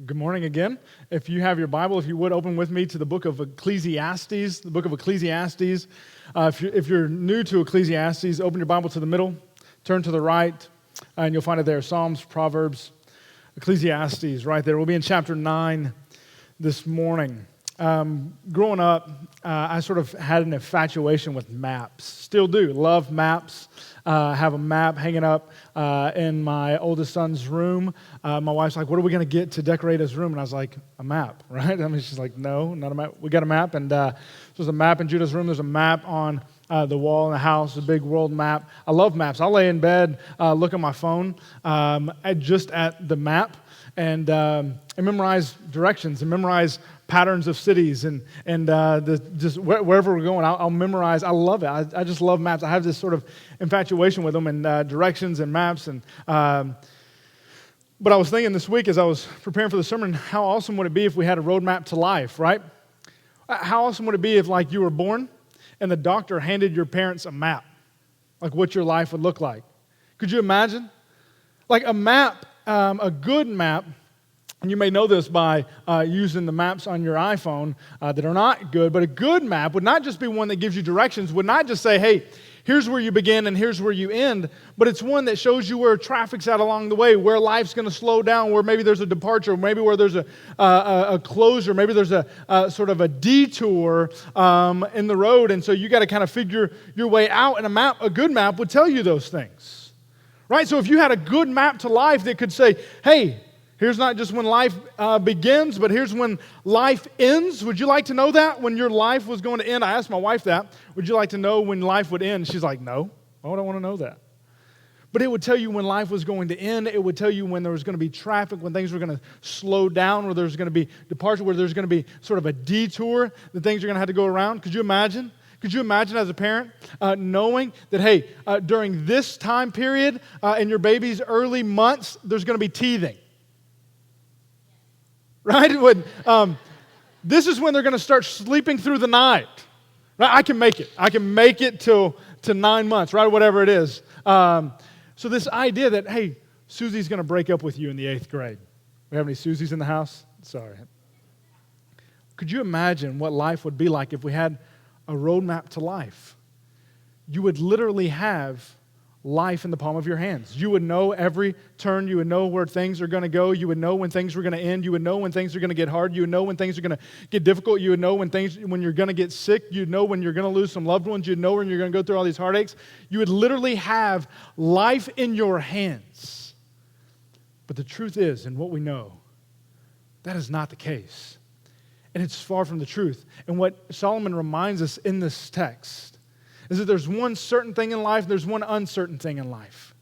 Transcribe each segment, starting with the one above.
Good morning again. If you have your Bible, if you would open with me to the book of Ecclesiastes, the book of Ecclesiastes. If you're new to Ecclesiastes, open your Bible to the middle, turn to the right, and you'll find it there. Psalms, Proverbs, Ecclesiastes, right there. We'll be in chapter 9 this morning. Growing up, I sort of had an infatuation with maps. Still do. Love maps. Have a map hanging up in my oldest son's room. My wife's like, what are we going to get to decorate his room? And I was like, a map, right? I mean, she's like, no, not a map. We got a map. And there's a map in Judah's room. There's a map on the wall in the house, a big world map. I love maps. I'll lay in bed, look at my phone just at the map and memorize directions and memorize patterns of cities and just wherever we're going, I'll memorize. I love it. I just love maps. I have this sort of infatuation with them and directions and maps. And but I was thinking this week as I was preparing for the sermon, how awesome would it be if we had a roadmap to life, right? How awesome would it be if, like, you were born and the doctor handed your parents a map, like what your life would look like? Could you imagine? Like a map, a good map. And you may know this by using the maps on your iPhone that are not good, but a good map would not just be one that gives you directions, would not just say, hey, here's where you begin and here's where you end, but it's one that shows you where traffic's at along the way, where life's going to slow down, where maybe there's a departure, maybe where there's a closure, maybe there's a sort of a detour in the road, and so you got to kind of figure your way out, and a good map would tell you those things, right? So if you had a good map to life that could say, hey, here's not just when life begins, but here's when life ends. Would you like to know that? When your life was going to end? I asked my wife that. Would you like to know when life would end? She's like, no. Why would I want to know that? But it would tell you when life was going to end. It would tell you when there was going to be traffic, when things were going to slow down, where there's going to be departure, where there's going to be sort of a detour, that things are going to have to go around. Could you imagine? Could you imagine as a parent knowing that, hey, during this time period in your baby's early months, there's going to be teething? Right? This is when they're going to start sleeping through the night. Right? I can make it. I can make it to 9 months, right? Whatever it is. So this idea that, hey, Susie's going to break up with you in the 8th grade. We have any Susies in the house? Sorry. Could you imagine what life would be like if we had a roadmap to life? You would literally have life in the palm of your hands. You would know every turn. You would know where things are going to go. You would know when things were going to end. You would know when things are going to get hard. You would know when things are going to get difficult. You would know when you're going to get sick. You'd know when you're going to lose some loved ones. You'd know when you're going to go through all these heartaches. You would literally have life in your hands. But the truth is, and what we know, that is not the case. And it's far from the truth. And what Solomon reminds us in this text is that there's one certain thing in life, there's one uncertain thing in life.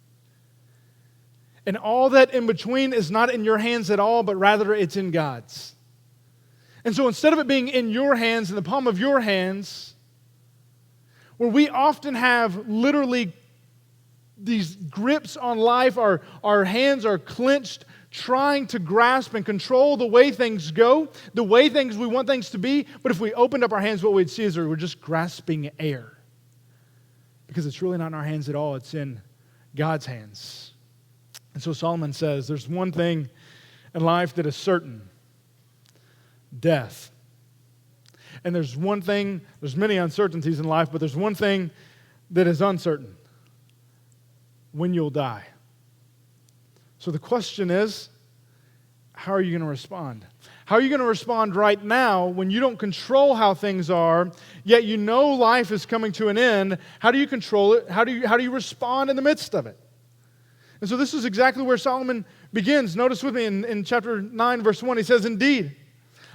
And all that in between is not in your hands at all, but rather it's in God's. And so instead of it being in your hands, in the palm of your hands, where we often have literally these grips on life, our hands are clenched, trying to grasp and control the way things go, the way we want things to be, but if we opened up our hands, what we'd see is we're just grasping air. Because it's really not in our hands at all. It's in God's hands. And so Solomon says there's one thing in life that is certain. Death. And there's many uncertainties in life, but there's one thing that is uncertain. When you'll die. So the question is, how are you going to respond? How are you going to respond right now when you don't control how things are, yet you know life is coming to an end? How do you control it? How do you respond in the midst of it? And so this is exactly where Solomon begins. Notice with me in chapter 9, verse 1, he says, indeed,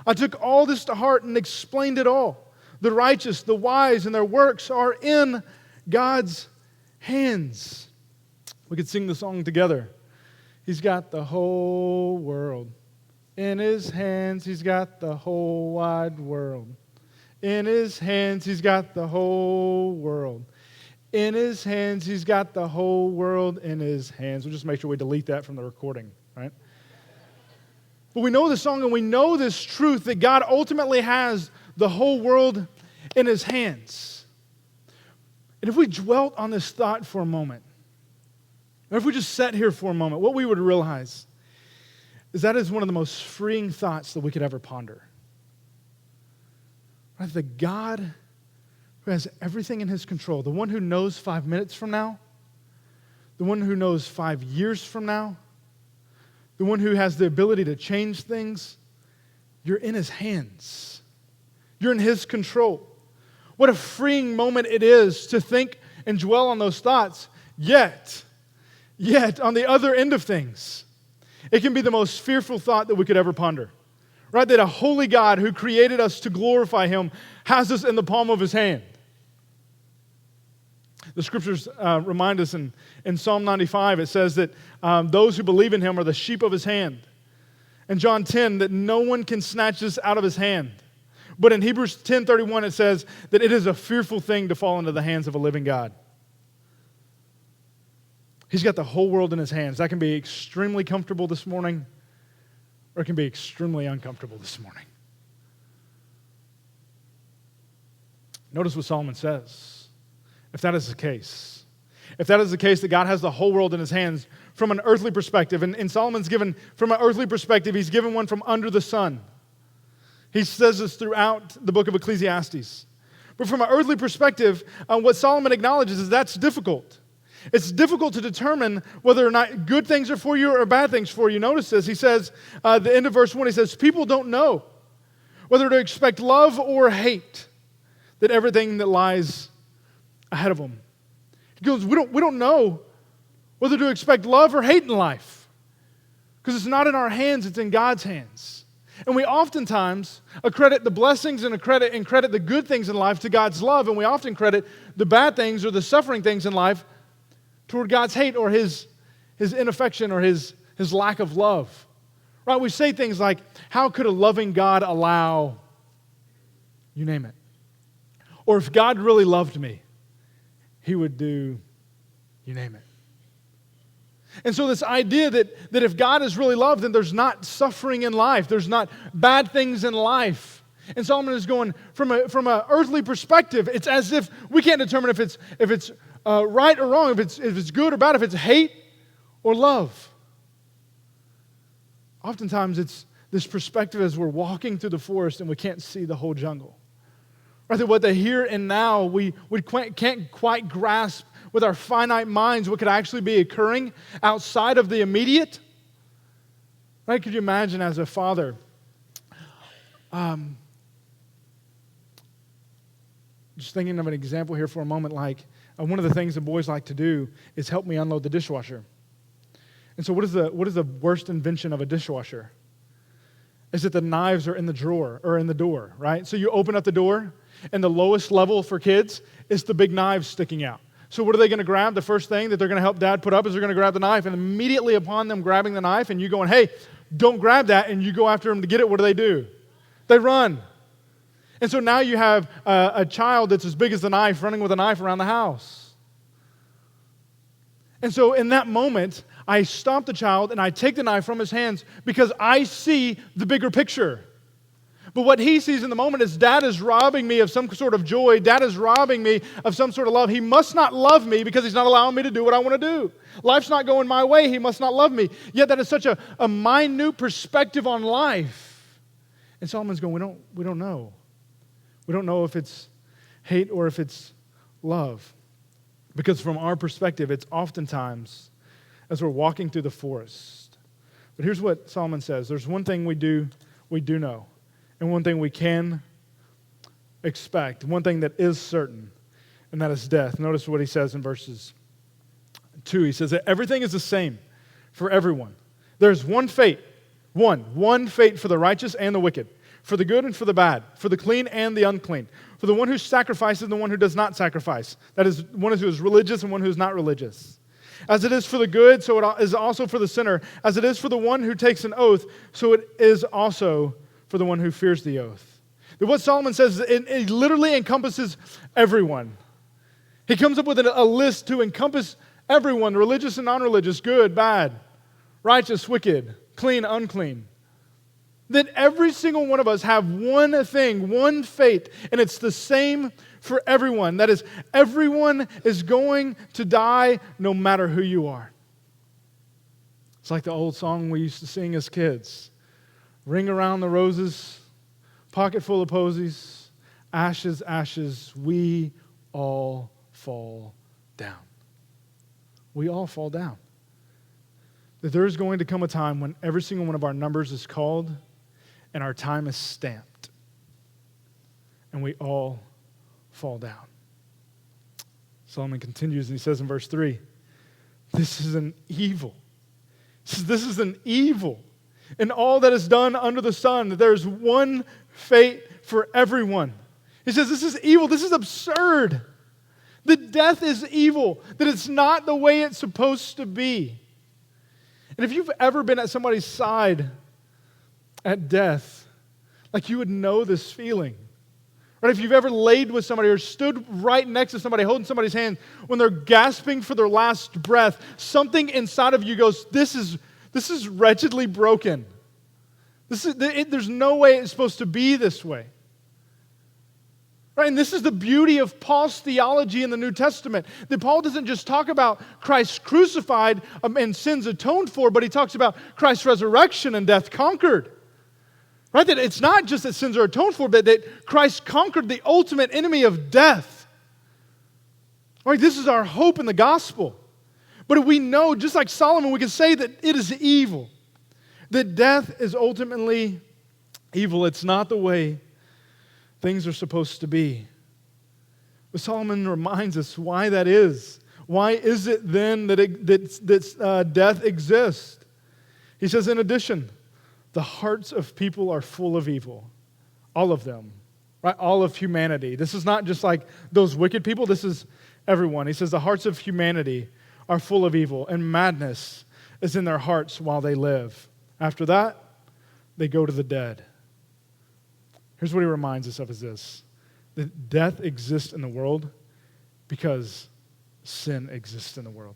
I took all this to heart and explained it all. The righteous, the wise, and their works are in God's hands. We could sing the song together. He's got the whole world in His hands. He's got the whole wide world. In His hands, He's got the whole world. In His hands, He's got the whole world in His hands. We'll just make sure we delete that from the recording, right? But we know the song and we know this truth that God ultimately has the whole world in His hands. And if we dwelt on this thought for a moment, or if we just sat here for a moment, what we would realize is that is one of the most freeing thoughts that we could ever ponder. Right? The God who has everything in his control, the one who knows 5 minutes from now, the one who knows 5 years from now, the one who has the ability to change things, you're in his hands. You're in his control. What a freeing moment it is to think and dwell on those thoughts. Yet, on the other end of things, it can be the most fearful thought that we could ever ponder. Right? That a holy God who created us to glorify him has us in the palm of his hand. The scriptures remind us in Psalm 95, it says that those who believe in him are the sheep of his hand. In John 10, that no one can snatch this out of his hand. But in Hebrews 10:31, it says that it is a fearful thing to fall into the hands of a living God. He's got the whole world in his hands. That can be extremely comfortable this morning, or it can be extremely uncomfortable this morning. Notice what Solomon says. If that is the case, that God has the whole world in his hands from an earthly perspective, and Solomon's given from an earthly perspective, he's given one from under the sun. He says this throughout the book of Ecclesiastes. But from an earthly perspective, what Solomon acknowledges is that's difficult. It's difficult to determine whether or not good things are for you or bad things for you. Notice this. He says, the end of verse 1, he says, people don't know whether to expect love or hate, that everything that lies ahead of them. He goes, we don't know whether to expect love or hate in life, because it's not in our hands, it's in God's hands. And we oftentimes accredit the blessings and credit the good things in life to God's love, and we often credit the bad things or the suffering things in life toward God's hate or his inaffection or his lack of love. Right? We say things like, how could a loving God allow, you name it. Or if God really loved me, he would do, you name it. And so this idea that if God is really loved, then there's not suffering in life. There's not bad things in life. And Solomon is going, from an earthly perspective, it's as if we can't determine if it's right or wrong, if it's good or bad, if it's hate or love. Oftentimes it's this perspective as we're walking through the forest and we can't see the whole jungle. Right? That what the here and now we can't quite grasp with our finite minds what could actually be occurring outside of the immediate. Right? Could you imagine as a father, just thinking of an example here for a moment, like one of the things that boys like to do is help me unload the dishwasher. And so what is the worst invention of a dishwasher? Is that the knives are in the drawer or in the door, right? So you open up the door, and the lowest level for kids is the big knives sticking out. So what are they going to grab? The first thing that they're going to help dad put up is they're going to grab the knife, and immediately upon them grabbing the knife and you going, hey, don't grab that, and you go after them to get it, what do? They run. And so now you have a child that's as big as the knife running with a knife around the house. And so in that moment, I stop the child and I take the knife from his hands because I see the bigger picture. But what he sees in the moment is dad is robbing me of some sort of joy. Dad is robbing me of some sort of love. He must not love me because he's not allowing me to do what I want to do. Life's not going my way. He must not love me. Yet that is such a minute perspective on life. And Solomon's going, we don't know. We don't know if it's hate or if it's love. Because from our perspective, it's oftentimes as we're walking through the forest. But here's what Solomon says. There's one thing we do know. And one thing we can expect, one thing that is certain, and that is death. Notice what he says in verses 2. He says that everything is the same for everyone. There's one fate, one fate for the righteous and the wicked, for the good and for the bad, for the clean and the unclean, for the one who sacrifices and the one who does not sacrifice. That is, one who is religious and one who is not religious. As it is for the good, so it is also for the sinner. As it is for the one who takes an oath, so it is also for the one who fears the oath. That what Solomon says, it literally encompasses everyone. He comes up with a list to encompass everyone, religious and non-religious, good, bad, righteous, wicked, clean, unclean. That every single one of us have one thing, one fate, and it's the same for everyone. That is, everyone is going to die no matter who you are. It's like the old song we used to sing as kids. Ring around the roses, pocket full of posies, ashes, ashes, we all fall down. We all fall down. That there is going to come a time when every single one of our numbers is called and our time is stamped. And we all fall down. Solomon continues and he says in verse 3, this is an evil. He says, this is an evil. And all that is done under the sun, that there is one fate for everyone. He says, this is evil. This is absurd. That death is evil. That it's not the way it's supposed to be. And if you've ever been at somebody's side at death, like you would know this feeling. Right? If you've ever laid with somebody or stood right next to somebody, holding somebody's hand, when they're gasping for their last breath, something inside of you goes, this is wretchedly broken. There's no way it's supposed to be this way. Right? And this is the beauty of Paul's theology in the New Testament. That Paul doesn't just talk about Christ crucified and sins atoned for, but he talks about Christ's resurrection and death conquered. Right? That it's not just that sins are atoned for, but that Christ conquered the ultimate enemy of death. Right? This is our hope in the gospel. But we know, just like Solomon, we can say that it is evil. That death is ultimately evil. It's not the way things are supposed to be. But Solomon reminds us why that is. Why is it then that death exists? He says, in addition, the hearts of people are full of evil. All of them. Right? All of humanity. This is not just like those wicked people. This is everyone. He says the hearts of humanity are full of evil, and madness is in their hearts while they live. After that, they go to the dead. Here's what he reminds us of is this. That death exists in the world because sin exists in the world.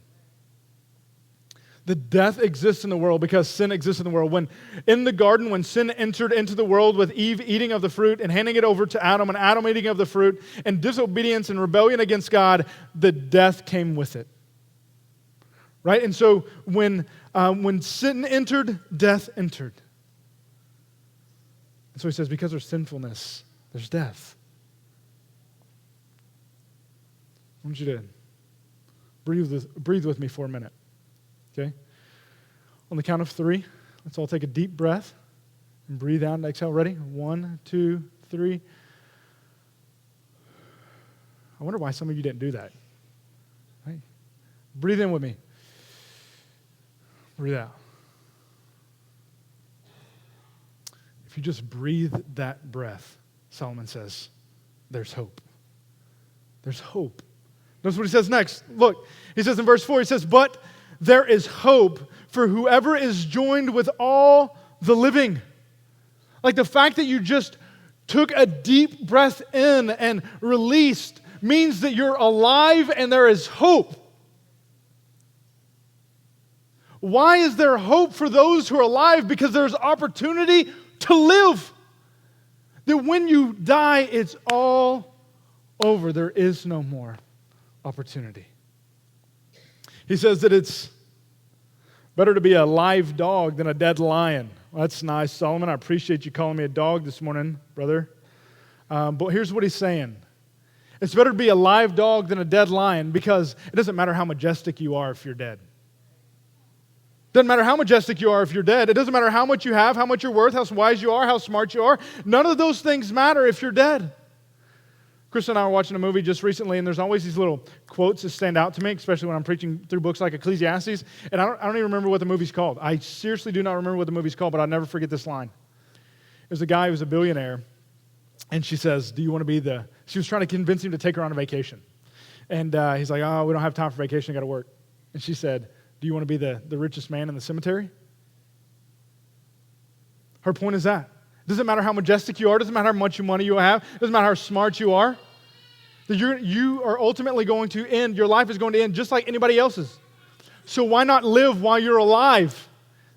That death exists in the world because sin exists in the world. When in the garden, when sin entered into the world with Eve eating of the fruit and handing it over to Adam and Adam eating of the fruit and disobedience and rebellion against God, the death came with it. Right? And so when sin entered, death entered. And so he says, because there's sinfulness, there's death. I want you to breathe with me for a minute. Okay? On the count of 3, let's all take a deep breath and breathe out and exhale. Ready? 1, 2, 3. I wonder why some of you didn't do that. Right? Breathe in with me. Breathe out. If you just breathe that breath, Solomon says, there's hope. There's hope. Notice what he says next. Look, he says in verse 4, he says, but there is hope for whoever is joined with all the living. Like the fact that you just took a deep breath in and released means that you're alive and there is hope. Why is there hope for those who are alive? Because there's opportunity to live. That when you die, it's all over. There is no more opportunity. He says that it's better to be a live dog than a dead lion. Well, that's nice, Solomon. I appreciate you calling me a dog this morning, brother. But here's what he's saying. It's better to be a live dog than a dead lion because it doesn't matter how majestic you are if you're dead. Doesn't matter how majestic you are if you're dead. It doesn't matter how much you have, how much you're worth, how wise you are, how smart you are. None of those things matter if you're dead. Chris and I were watching a movie just recently, and there's always these little quotes that stand out to me, especially when I'm preaching through books like Ecclesiastes. And I don't even remember what the movie's called. I seriously do not remember what the movie's called, but I'll never forget this line. There's a guy who's a billionaire, and she says, do you want to be the... She was trying to convince him to take her on a vacation. And he's like, oh, we don't have time for vacation, I got to work. And she said, do you want to be the richest man in the cemetery? Her point is that. It doesn't matter how majestic you are. It doesn't matter how much money you have. It doesn't matter how smart you are. That you are ultimately going to end. Your life is going to end just like anybody else's. So why not live while you're alive?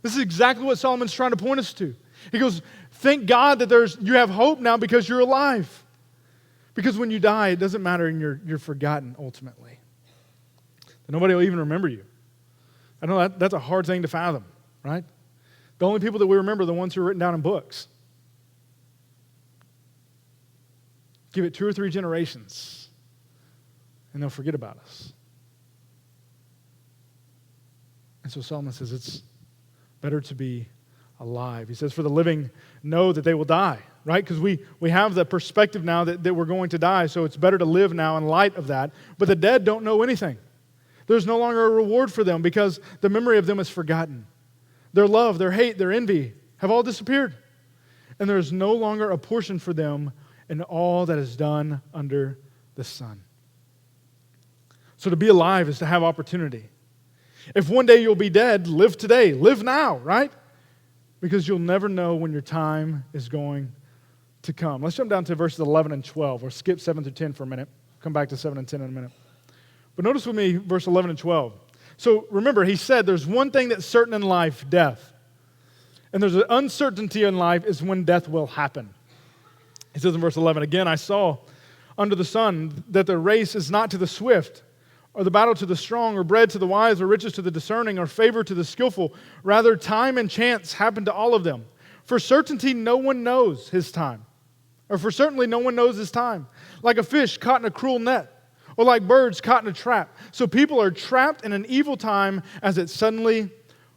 This is exactly what Solomon's trying to point us to. He goes, thank God that you have hope now because you're alive. Because when you die, it doesn't matter and you're forgotten ultimately. And nobody will even remember you. I know that's a hard thing to fathom. right? The only people that we remember are the ones who are written down in books. Give it 2 or 3 generations, and they'll forget about us. And so Solomon says it's better to be alive. He says, for the living know that they will die, right? Because we have the perspective now that we're going to die, so it's better to live now in light of that. But the dead don't know anything. There's no longer a reward for them because the memory of them is forgotten. Their love, their hate, their envy have all disappeared. And there is no longer a portion for them in all that is done under the sun. So to be alive is to have opportunity. If one day you'll be dead, live today. Live now, right? Because you'll never know when your time is going to come. Let's jump down to verses 11 and 12, or skip 7 through 10 for a minute. Come back to 7 and 10 in a minute. But notice with me verse 11 and 12. So remember, he said there's one thing that's certain in life, death. And there's an uncertainty in life is when death will happen. He says in verse 11, again, I saw under the sun that the race is not to the swift, or the battle to the strong, or bread to the wise, or riches to the discerning, or favor to the skillful. Rather, time and chance happen to all of them. For certainty, no one knows his time. Or for certainly, no one knows his time. Like a fish caught in a cruel net, or like birds caught in a trap. So people are trapped in an evil time as it suddenly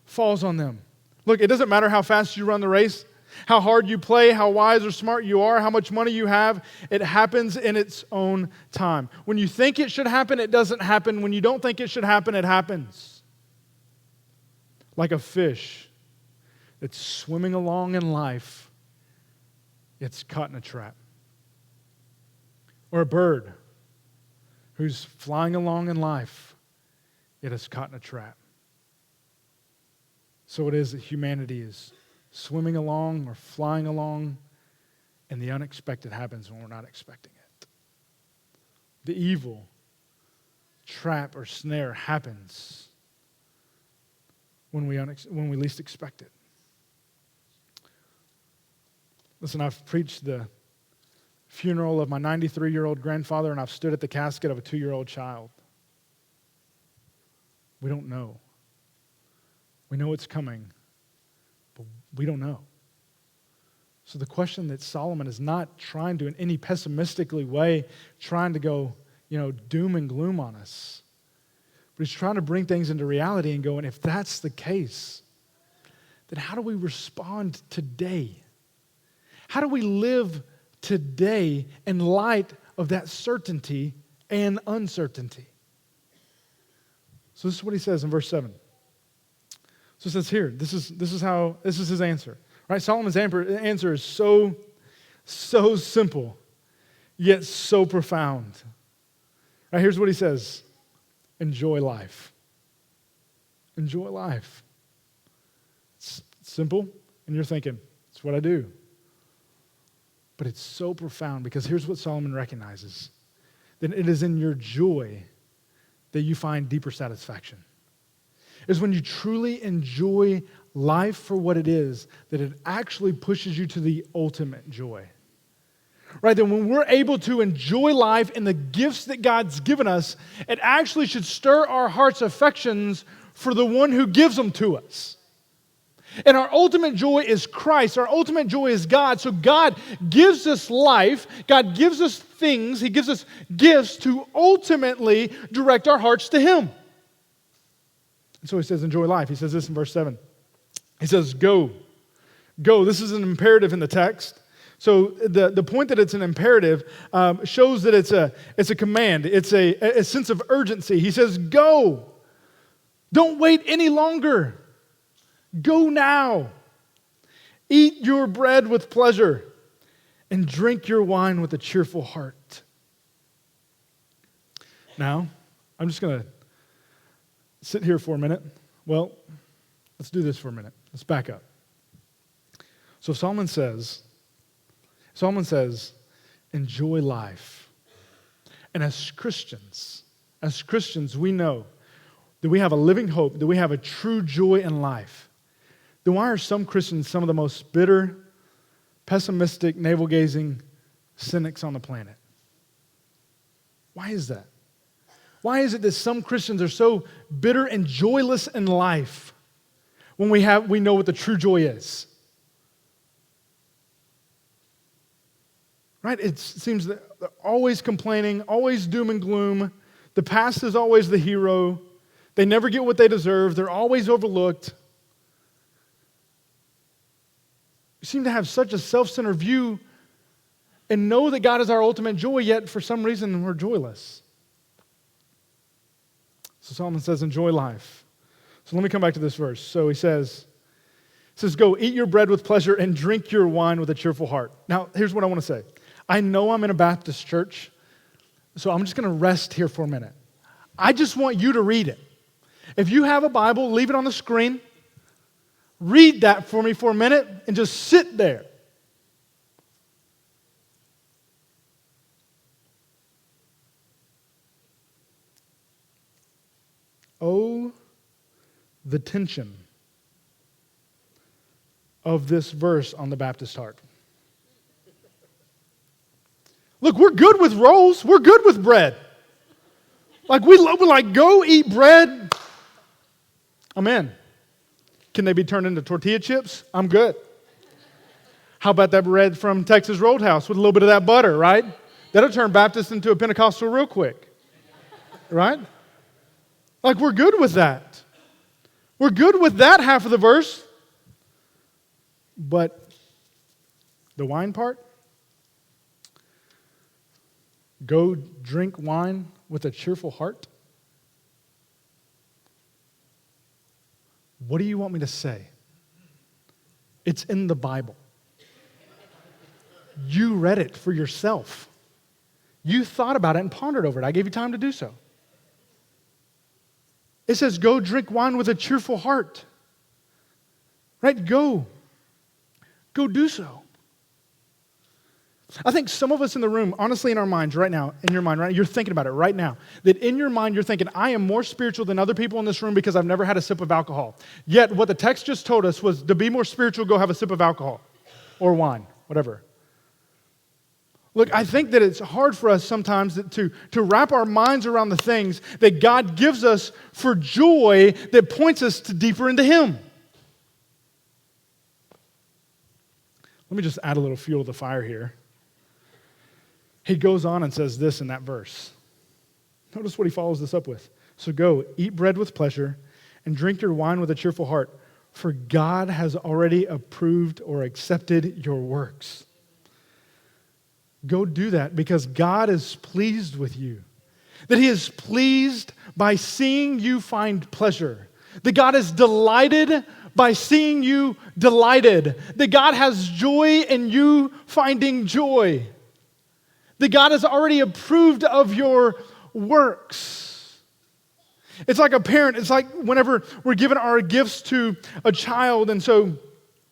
falls on them. Look, it doesn't matter how fast you run the race, how hard you play, how wise or smart you are, how much money you have. It happens in its own time. When you think it should happen, it doesn't happen. When you don't think it should happen, it happens. Like a fish that's swimming along in life, it's caught in a trap. Or a bird who's flying along in life, it is caught in a trap. So it is that humanity is swimming along or flying along, and the unexpected happens when we're not expecting it. The evil trap or snare happens when we least expect it. Listen, I've preached the funeral of my 93-year-old grandfather, and I've stood at the casket of a 2-year-old child. We don't know. We know it's coming, but we don't know. So the question that Solomon is not trying to, in any pessimistically way, trying to go, doom and gloom on us. But he's trying to bring things into reality and go, and if that's the case, then how do we respond today? How do we live today in light of that certainty and uncertainty? So this is what he says in verse 7. So it says here, this is his answer. Right? Solomon's answer is so simple, yet so profound. Right, here's what he says. Enjoy life. Enjoy life. It's simple, and you're thinking, it's what I do. But it's so profound because here's what Solomon recognizes. That it is in your joy that you find deeper satisfaction. It's when you truly enjoy life for what it is that it actually pushes you to the ultimate joy. Right? That when we're able to enjoy life and the gifts that God's given us, it actually should stir our heart's affections for the one who gives them to us. And our ultimate joy is Christ. Our ultimate joy is God. So God gives us life. God gives us things. He gives us gifts to ultimately direct our hearts to Him. And so he says, enjoy life. He says this in verse 7. He says, go. Go. This is an imperative in the text. So the point that it's an imperative shows that it's a command. It's a sense of urgency. He says, go. Don't wait any longer. Go now. Eat your bread with pleasure and drink your wine with a cheerful heart. Now, I'm just going to sit here for a minute. Well, let's do this for a minute. Let's back up. So Solomon says, enjoy life. And as Christians, we know that we have a living hope, that we have a true joy in life. Then why are some Christians some of the most bitter, pessimistic, navel-gazing cynics on the planet? Why is that? Why is it that some Christians are so bitter and joyless in life? when we know what the true joy is. Right? It seems that they're always complaining, always doom and gloom. The past is always the hero. They never get what they deserve. They're always overlooked. We seem to have such a self-centered view and know that God is our ultimate joy, yet for some reason we're joyless. So Solomon says, enjoy life. So let me come back to this verse. So he says, go eat your bread with pleasure and drink your wine with a cheerful heart. Now, here's what I want to say. I know I'm in a Baptist church, so I'm just going to rest here for a minute. I just want you to read it. If you have a Bible, leave it on the screen. Read that for me for a minute and just sit there. Oh, the tension of this verse on the Baptist heart. Look, we're good with rolls. We're good with bread. Like we're like, go eat bread. I'm in. Can they be turned into tortilla chips? I'm good. How about that bread from Texas Roadhouse with a little bit of that butter, right? That'll turn Baptist into a Pentecostal real quick. Right? Like we're good with that. We're good with that half of the verse. But the wine part? Go drink wine with a cheerful heart? What do you want me to say? It's in the Bible. You read it for yourself. You thought about it and pondered over it. I gave you time to do so. It says, go drink wine with a cheerful heart. Right? Go do so. I think some of us in the room, honestly in our minds right now, in your mind right now, you're thinking about it right now, that in your mind you're thinking, I am more spiritual than other people in this room because I've never had a sip of alcohol. Yet what the text just told us was to be more spiritual, go have a sip of alcohol or wine, whatever. Look, I think that it's hard for us sometimes to wrap our minds around the things that God gives us for joy that points us to deeper into Him. Let me just add a little fuel to the fire here. He goes on and says this in that verse. Notice what he follows this up with. So go, eat bread with pleasure, and drink your wine with a cheerful heart, for God has already approved or accepted your works. Go do that because God is pleased with you. That He is pleased by seeing you find pleasure. That God is delighted by seeing you delighted. That God has joy in you finding joy. That God has already approved of your works. It's like a parent. It's like whenever we're giving our gifts to a child, and so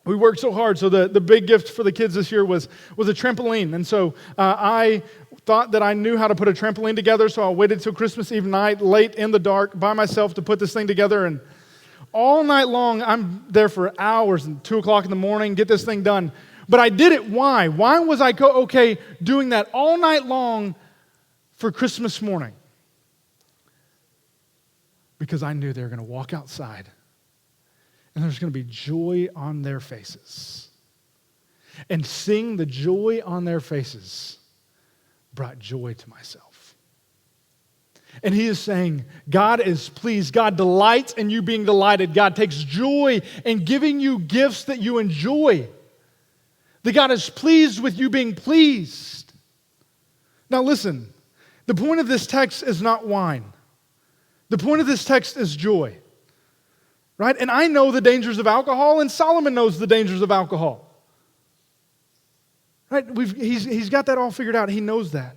we worked so hard. So the big gift for the kids this year was a trampoline. And so I thought that I knew how to put a trampoline together, so I waited till Christmas Eve night, late in the dark, by myself to put this thing together. And all night long, I'm there for hours, and 2 o'clock in the morning, get this thing done. But I did it. Why? Why was I okay doing that all night long for Christmas morning? Because I knew they were going to walk outside and there's going to be joy on their faces. And seeing the joy on their faces brought joy to myself. And He is saying, God is pleased. God delights in you being delighted. God takes joy in giving you gifts that you enjoy. That God is pleased with you being pleased. Now listen, the point of this text is not wine. The point of this text is joy. Right? And I know the dangers of alcohol, and Solomon knows the dangers of alcohol. Right? He's got that all figured out. He knows that.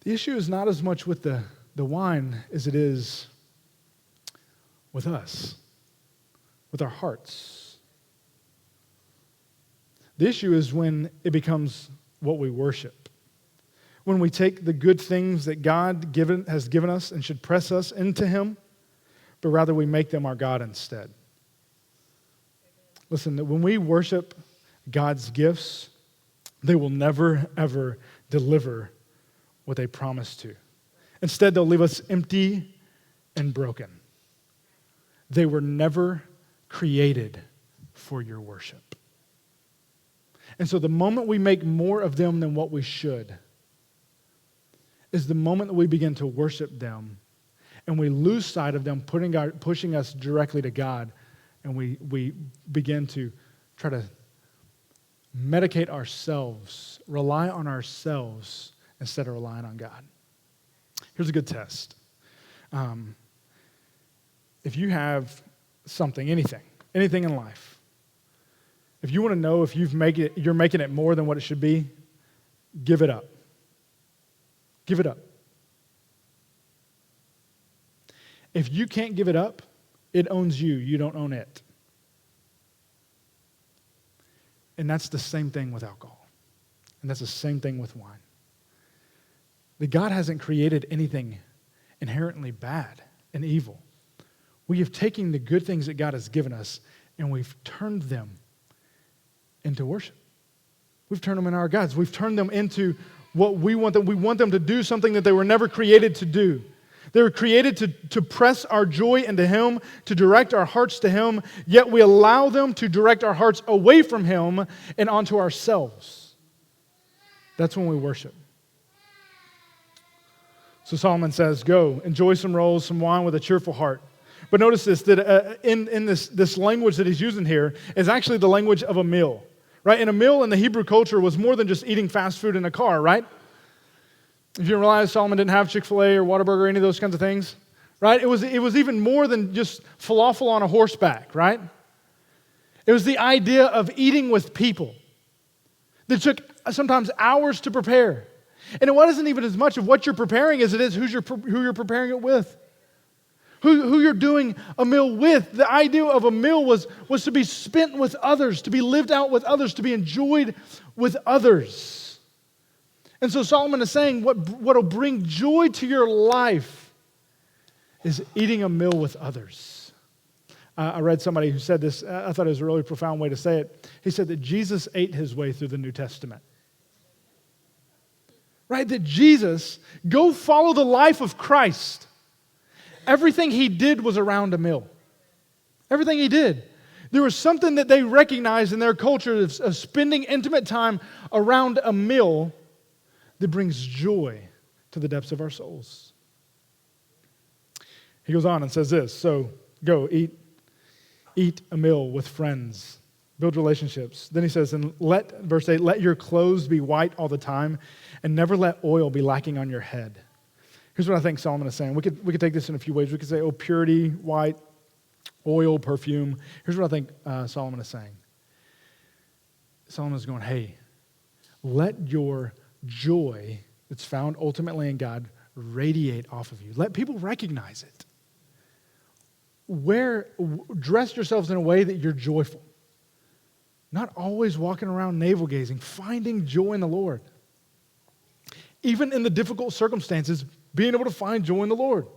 The issue is not as much with the wine as it is with us, with our hearts. The issue is when it becomes what we worship. When we take the good things that God has given us and should press us into Him, but rather we make them our God instead. Listen, that when we worship God's gifts, they will never, ever deliver what they promise to. Instead, they'll leave us empty and broken. they were never created for your worship. And so the moment we make more of them than what we should is the moment that we begin to worship them and we lose sight of them pushing us directly to God, and we begin to try to medicate ourselves, rely on ourselves instead of relying on God. Here's a good test. If you have something, anything in life, if you want to know if you're making it more than what it should be, give it up. Give it up. If you can't give it up, it owns you. You don't own it. And that's the same thing with alcohol. And that's the same thing with wine. That God hasn't created anything inherently bad and evil. We have taken the good things that God has given us and we've turned them into worship. We've turned them into our gods. We've turned them into what we want them. We want them to do something that they were never created to do. They were created to press our joy into Him, to direct our hearts to Him, yet we allow them to direct our hearts away from Him and onto ourselves. That's when we worship. So Solomon says, go, enjoy some rolls, some wine with a cheerful heart. But notice this, that in this language that he's using here is actually the language of a meal. Right? And a meal in the Hebrew culture was more than just eating fast food in a car, right? If you realize Solomon didn't have Chick-fil-A or Whataburger or any of those kinds of things, right? It was even more than just falafel on a horseback, right? It was the idea of eating with people that took sometimes hours to prepare. And it wasn't even as much of what you're preparing as it is who you're preparing it with. Who you're doing a meal with. The idea of a meal was to be spent with others, to be lived out with others, to be enjoyed with others. And so Solomon is saying what will bring joy to your life is eating a meal with others. I read somebody who said this, I thought it was a really profound way to say it. He said that Jesus ate his way through the New Testament. Right? That Jesus, go follow the life of Christ. Everything he did was around a meal. Everything he did. There was something that they recognized in their culture of spending intimate time around a meal that brings joy to the depths of our souls. He goes on and says this, so go eat a meal with friends, build relationships. Then he says, and verse 8, let your clothes be white all the time, and never let oil be lacking on your head. Here's what I think Solomon is saying. We could take this in a few ways. We could say, purity, white, oil, perfume. Here's what I think Solomon is saying. Solomon is going, hey, let your joy that's found ultimately in God radiate off of you. Let people recognize it. Dress yourselves in a way that you're joyful. Not always walking around navel-gazing, finding joy in the Lord. Even in the difficult circumstances, being able to find joy in the Lord.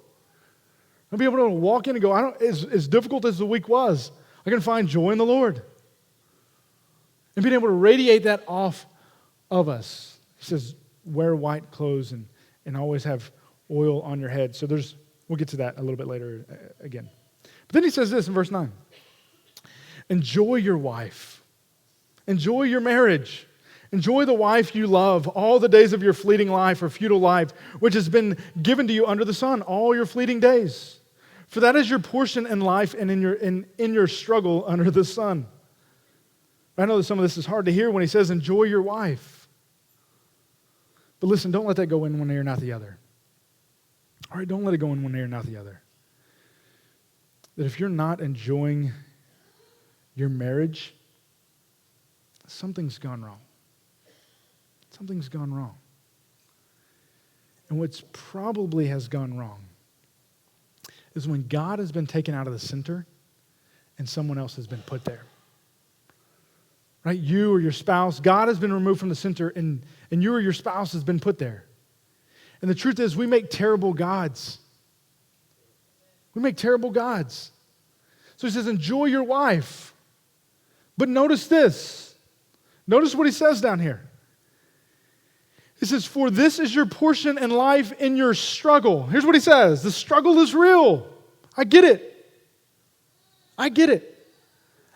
I'll be able to walk in and go, as difficult as the week was, I can find joy in the Lord. And being able to radiate that off of us. He says, wear white clothes and always have oil on your head. So we'll get to that a little bit later again. But then he says this in verse 9. Enjoy your wife. Enjoy your marriage. Enjoy the wife you love all the days of your fleeting life or futile life, which has been given to you under the sun, all your fleeting days. For that is your portion in life and in your struggle under the sun. I know that some of this is hard to hear when he says, enjoy your wife. But listen, don't let that go in one ear, not the other. All right, don't let it go in one ear, not the other. That if you're not enjoying your marriage, something's gone wrong. Something's gone wrong. And what's probably has gone wrong is when God has been taken out of the center and someone else has been put there. Right? You or your spouse, God has been removed from the center and you or your spouse has been put there. And the truth is we make terrible gods. We make terrible gods. So he says, enjoy your wife. But notice this. Notice what he says down here. He says, for this is your portion in life in your struggle. Here's what he says. The struggle is real. I get it. I get it.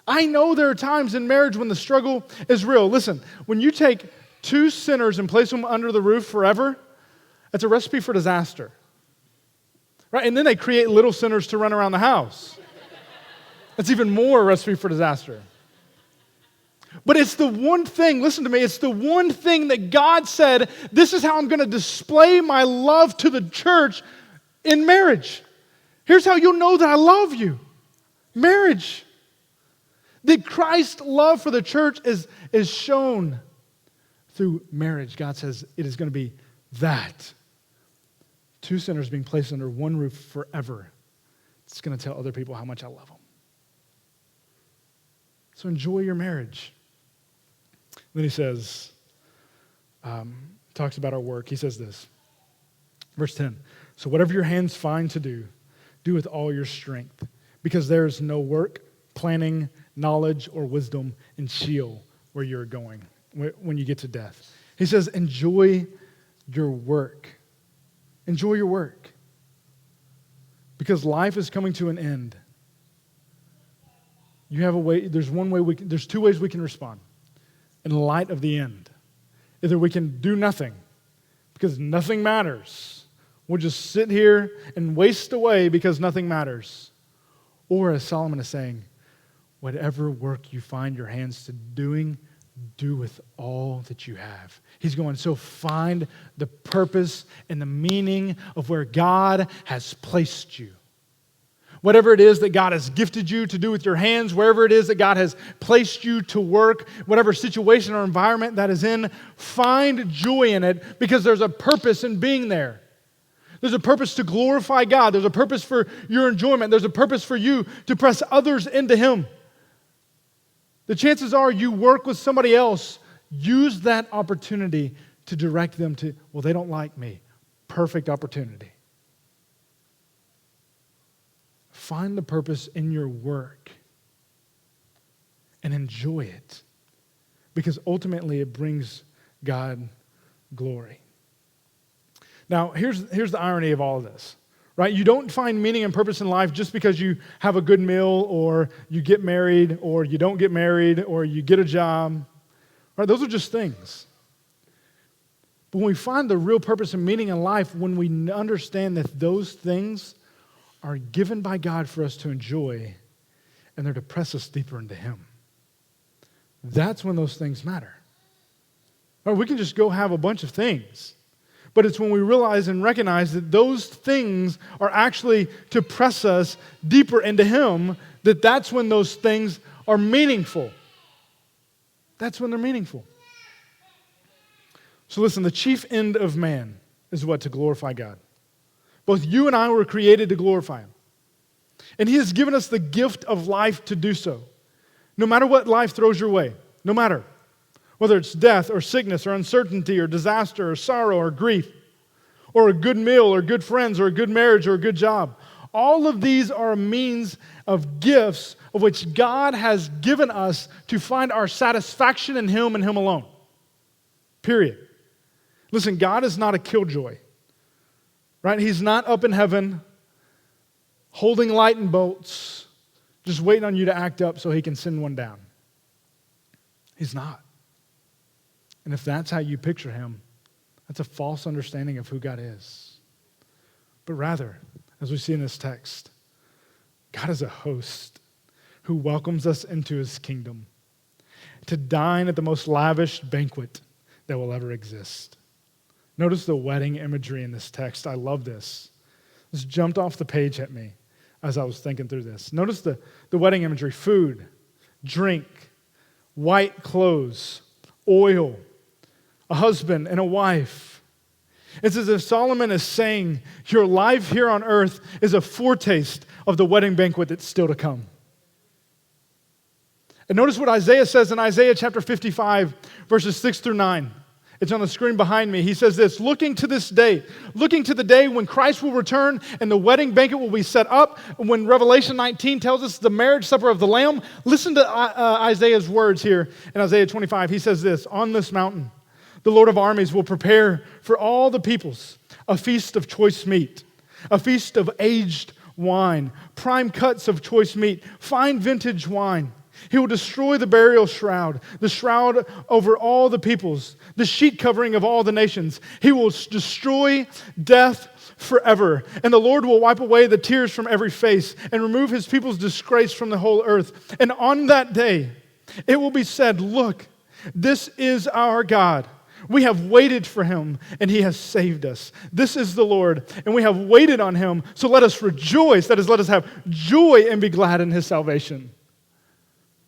I know there are times in marriage when the struggle is real. Listen, when you take two sinners and place them under the roof forever, that's a recipe for disaster. Right? And then they create little sinners to run around the house. That's even more a recipe for disaster. But it's the one thing, listen to me, it's the one thing that God said, this is how I'm going to display my love to the church in marriage. Here's how you'll know that I love you. Marriage. That Christ's love for the church is shown through marriage. God says it is going to be that. Two sinners being placed under one roof forever. It's going to tell other people how much I love them. So enjoy your marriage. Then he says, talks about our work. He says this, verse 10, so whatever your hands find to do, do with all your strength, because there is no work, planning, knowledge, or wisdom in Sheol where you're going when you get to death. He says, enjoy your work. Enjoy your work. Because life is coming to an end. You have a way, there's two ways we can respond in light of the end. Either we can do nothing because nothing matters. We'll just sit here and waste away because nothing matters. Or as Solomon is saying, whatever work you find your hands to doing, do with all that you have. He's going, so find the purpose and the meaning of where God has placed you. Whatever it is that God has gifted you to do with your hands, wherever it is that God has placed you to work, whatever situation or environment that is in, find joy in it because there's a purpose in being there. There's a purpose to glorify God. There's a purpose for your enjoyment. There's a purpose for you to press others into Him. The chances are you work with somebody else, use that opportunity to direct them to, well, they don't like me. Perfect opportunity. Find the purpose in your work and enjoy it because ultimately it brings God glory. Now, here's the irony of all of this. Right? You don't find meaning and purpose in life just because you have a good meal or you get married or you don't get married or you get a job. Right? Those are just things. But when we find the real purpose and meaning in life, when we understand that those things are given by God for us to enjoy and they're to press us deeper into Him, that's when those things matter. Right? We can just go have a bunch of things. But it's when we realize and recognize that those things are actually to press us deeper into Him, that's when those things are meaningful. That's when they're meaningful. So listen, the chief end of man is what? To glorify God. Both you and I were created to glorify Him. And He has given us the gift of life to do so. No matter what life throws your way, no matter. Whether it's death or sickness or uncertainty or disaster or sorrow or grief or a good meal or good friends or a good marriage or a good job. All of these are a means of gifts of which God has given us to find our satisfaction in Him and Him alone. Period. Listen, God is not a killjoy. Right? He's not up in heaven holding lightning bolts just waiting on you to act up so He can send one down. He's not. And if that's how you picture Him, that's a false understanding of who God is. But rather, as we see in this text, God is a host who welcomes us into His kingdom to dine at the most lavish banquet that will ever exist. Notice the wedding imagery in this text. I love this. This jumped off the page at me as I was thinking through this. Notice the wedding imagery: food, drink, white clothes, oil, a husband and a wife. It's as if Solomon is saying, your life here on earth is a foretaste of the wedding banquet that's still to come. And notice what Isaiah says in Isaiah chapter 55, verses 6 through 9. It's on the screen behind me. He says this: looking to this day, looking to the day when Christ will return and the wedding banquet will be set up. When Revelation 19 tells us the marriage supper of the Lamb, listen to Isaiah's words here in Isaiah 25. He says this: on this mountain, the Lord of armies will prepare for all the peoples a feast of choice meat, a feast of aged wine, prime cuts of choice meat, fine vintage wine. He will destroy the burial shroud, the shroud over all the peoples, the sheet covering of all the nations. He will destroy death forever. And the Lord will wipe away the tears from every face and remove his people's disgrace from the whole earth. And on that day, it will be said, look, this is our God. We have waited for him, and he has saved us. This is the Lord, and we have waited on him, so let us rejoice. That is, let us have joy and be glad in his salvation.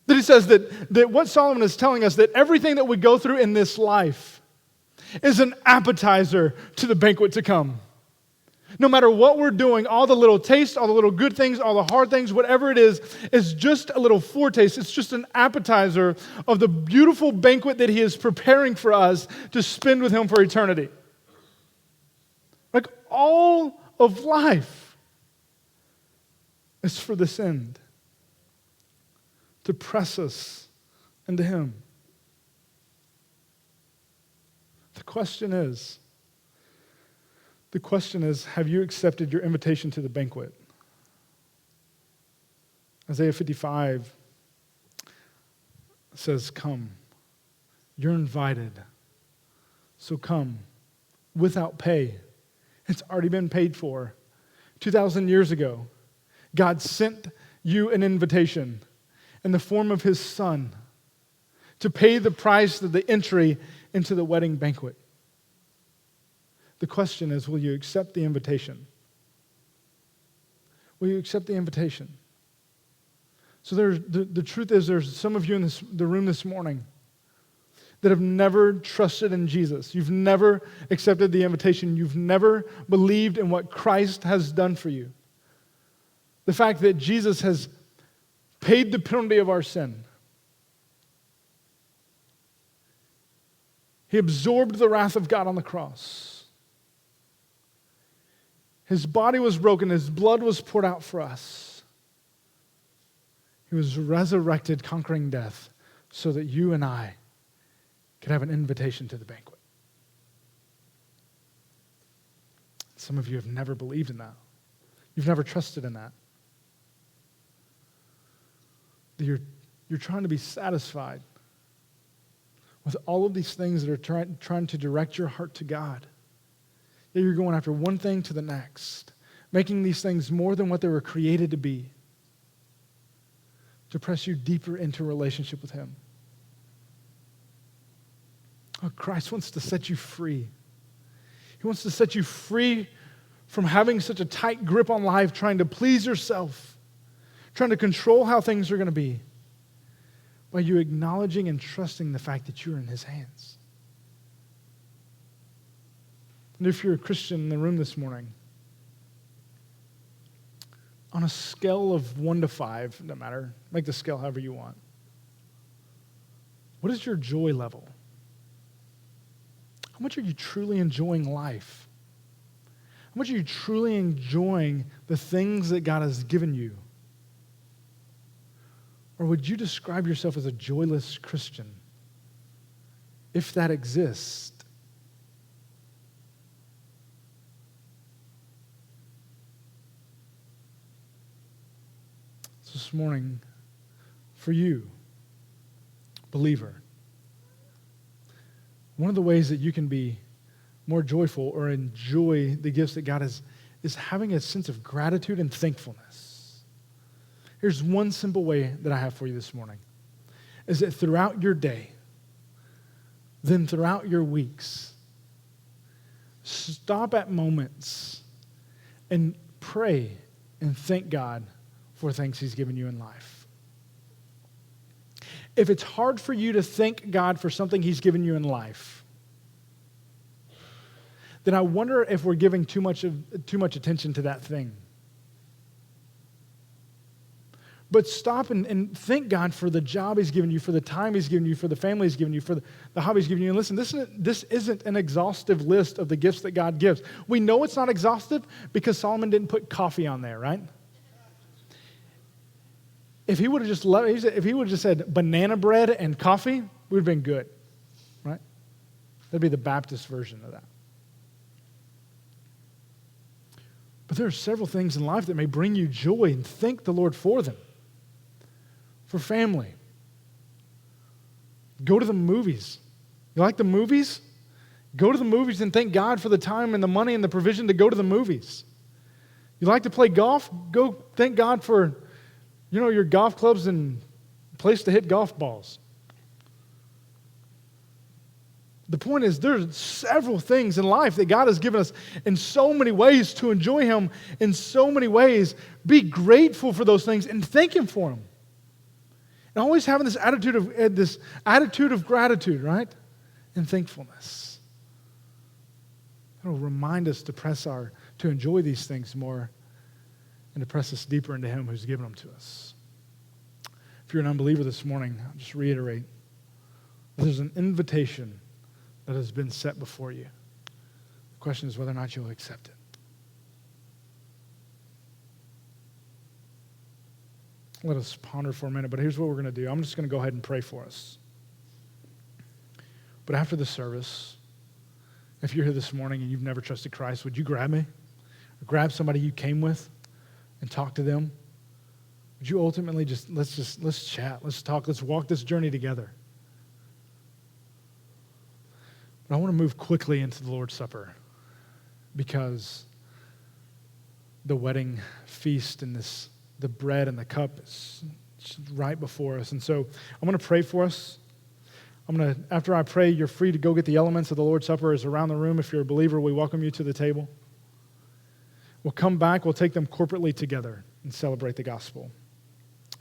That he says that what Solomon is telling us, that everything that we go through in this life is an appetizer to the banquet to come. No matter what we're doing, all the little tastes, all the little good things, all the hard things, whatever it is just a little foretaste. It's just an appetizer of the beautiful banquet that he is preparing for us to spend with him for eternity. Like all of life is for this end, to press us into him. The question is, have you accepted your invitation to the banquet? Isaiah 55 says, come. You're invited. So come without pay. It's already been paid for. 2,000 years ago, God sent you an invitation in the form of his Son to pay the price of the entry into the wedding banquet. The question is, will you accept the invitation? Will you accept the invitation? So the truth is, there's some of you in the room this morning that have never trusted in Jesus. You've never accepted the invitation. You've never believed in what Christ has done for you. The fact that Jesus has paid the penalty of our sin. He absorbed the wrath of God on the cross. His body was broken. His blood was poured out for us. He was resurrected, conquering death, so that you and I could have an invitation to the banquet. Some of you have never believed in that. You've never trusted in that. You're trying to be satisfied with all of these things that are trying to direct your heart to God. That you're going after one thing to the next, making these things more than what they were created to be, to press you deeper into a relationship with him. Oh, Christ wants to set you free. He wants to set you free from having such a tight grip on life, trying to please yourself, trying to control how things are going to be, by you acknowledging and trusting the fact that you're in his hands. And if you're a Christian in the room this morning, on a scale of 1 to 5, doesn't matter, make the scale however you want. What is your joy level? How much are you truly enjoying life? How much are you truly enjoying the things that God has given you? Or would you describe yourself as a joyless Christian? If that exists, this morning, for you, believer, one of the ways that you can be more joyful or enjoy the gifts that God has is having a sense of gratitude and thankfulness. Here's one simple way that I have for you this morning, is that throughout your day, then throughout your weeks, stop at moments and pray and thank God for things he's given you in life. If it's hard for you to thank God for something he's given you in life, then I wonder if we're giving too much attention to that thing. But stop and thank God for the job he's given you, for the time he's given you, for the family he's given you, for the hobby he's given you. And listen, this isn't an exhaustive list of the gifts that God gives. We know it's not exhaustive because Solomon didn't put coffee on there, right? If he would have just said banana bread and coffee, we would have been good, right? That'd be the Baptist version of that. But there are several things in life that may bring you joy, and thank the Lord for them. For family, go to the movies. You like the movies? Go to the movies and thank God for the time and the money and the provision to go to the movies. You like to play golf? Go thank God for, your golf clubs and place to hit golf balls. The point is, there's several things in life that God has given us in so many ways to enjoy Him in so many ways. Be grateful for those things and thank Him for them. And always having this attitude of gratitude, right? And thankfulness. It'll remind us to enjoy these things more and to press us deeper into Him who's given them to us. If you're an unbeliever this morning, I'll just reiterate. There's an invitation that has been set before you. The question is whether or not you'll accept it. Let us ponder for a minute, but here's what we're going to do. I'm just going to go ahead and pray for us. But after the service, if you're here this morning and you've never trusted Christ, would you grab me? Or grab somebody you came with and talk to them? Would you ultimately let's chat, let's talk, let's walk this journey together. But I want to move quickly into the Lord's Supper because the wedding feast and the bread and the cup is right before us. And so I'm going to pray for us. After I pray, you're free to go get the elements of the Lord's Supper. Is around the room. If you're a believer, we welcome you to the table. We'll come back. We'll take them corporately together and celebrate the gospel.